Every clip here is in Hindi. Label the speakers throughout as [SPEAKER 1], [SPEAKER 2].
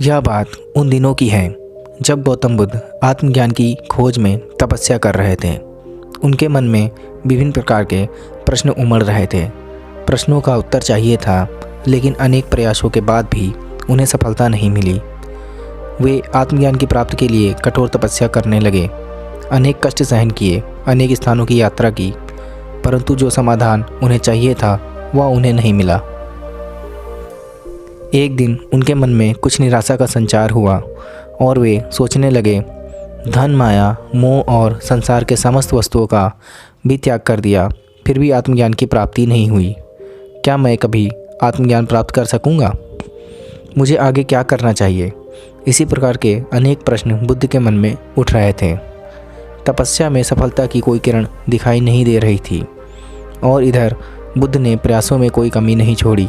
[SPEAKER 1] यह बात उन दिनों की है जब गौतम बुद्ध आत्मज्ञान की खोज में तपस्या कर रहे थे। उनके मन में विभिन्न प्रकार के प्रश्न उमड़ रहे थे। प्रश्नों का उत्तर चाहिए था, लेकिन अनेक प्रयासों के बाद भी उन्हें सफलता नहीं मिली। वे आत्मज्ञान की प्राप्ति के लिए कठोर तपस्या करने लगे, अनेक कष्ट सहन किए, अनेक स्थानों की यात्रा की, परंतु जो समाधान उन्हें चाहिए था वह उन्हें नहीं मिला। एक दिन उनके मन में कुछ निराशा का संचार हुआ और वे सोचने लगे, धन, माया, मोह और संसार के समस्त वस्तुओं का भी त्याग कर दिया, फिर भी आत्मज्ञान की प्राप्ति नहीं हुई। क्या मैं कभी आत्मज्ञान प्राप्त कर सकूंगा? मुझे आगे क्या करना चाहिए? इसी प्रकार के अनेक प्रश्न बुद्ध के मन में उठ रहे थे। तपस्या में सफलता की कोई किरण दिखाई नहीं दे रही थी और इधर बुद्ध ने प्रयासों में कोई कमी नहीं छोड़ी।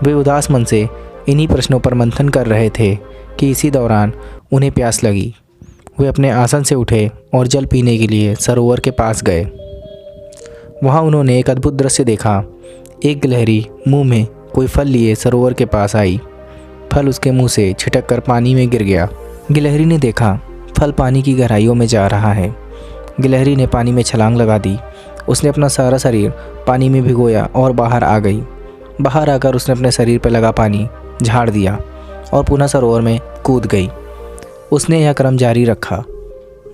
[SPEAKER 1] वे उदास मन से इन्हीं प्रश्नों पर मंथन कर रहे थे कि इसी दौरान उन्हें प्यास लगी। वे अपने आसन से उठे और जल पीने के लिए सरोवर के पास गए। वहाँ उन्होंने एक अद्भुत दृश्य देखा। एक गिलहरी मुंह में कोई फल लिए सरोवर के पास आई। फल उसके मुंह से छिटक कर पानी में गिर गया। गिलहरी ने देखा फल पानी की गहराइयों में जा रहा है। गिलहरी ने पानी में छलांग लगा दी। उसने अपना सारा शरीर पानी में भिगोया और बाहर आ गई। बाहर आकर उसने अपने शरीर पर लगा पानी झाड़ दिया और पुनः सरोवर में कूद गई। उसने यह क्रम जारी रखा।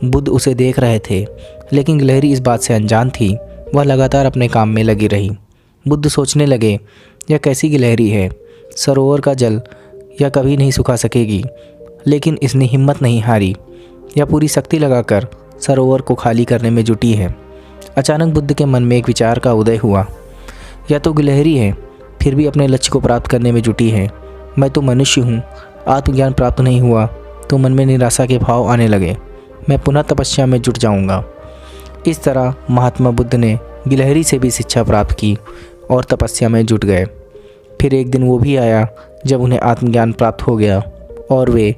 [SPEAKER 1] बुद्ध उसे देख रहे थे, लेकिन गिलहरी इस बात से अनजान थी। वह लगातार अपने काम में लगी रही। बुद्ध सोचने लगे, यह कैसी गिलहरी है? सरोवर का जल यह कभी नहीं सुखा सकेगी। लेकिन इसने हिम्मत नहीं हारी। यह पूरी शक्ति लगाकर सरोवर को खाली करने में जुटी है। अचानक बुद्ध के मन में एक विचार का उदय हुआ। यह तो गिलहरी है, फिर भी अपने लक्ष्य को प्राप्त करने में जुटी है। मैं तो मनुष्य हूँ, आत्मज्ञान प्राप्त नहीं हुआ तो मन में निराशा के भाव आने लगे। मैं पुनः तपस्या में जुट जाऊँगा। इस तरह महात्मा बुद्ध ने गिलहरी से भी शिक्षा प्राप्त की और तपस्या में जुट गए। फिर एक दिन वो भी आया जब उन्हें आत्मज्ञान प्राप्त हो गया और वे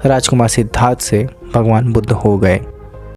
[SPEAKER 1] राजकुमार सिद्धार्थ से भगवान बुद्ध हो गए।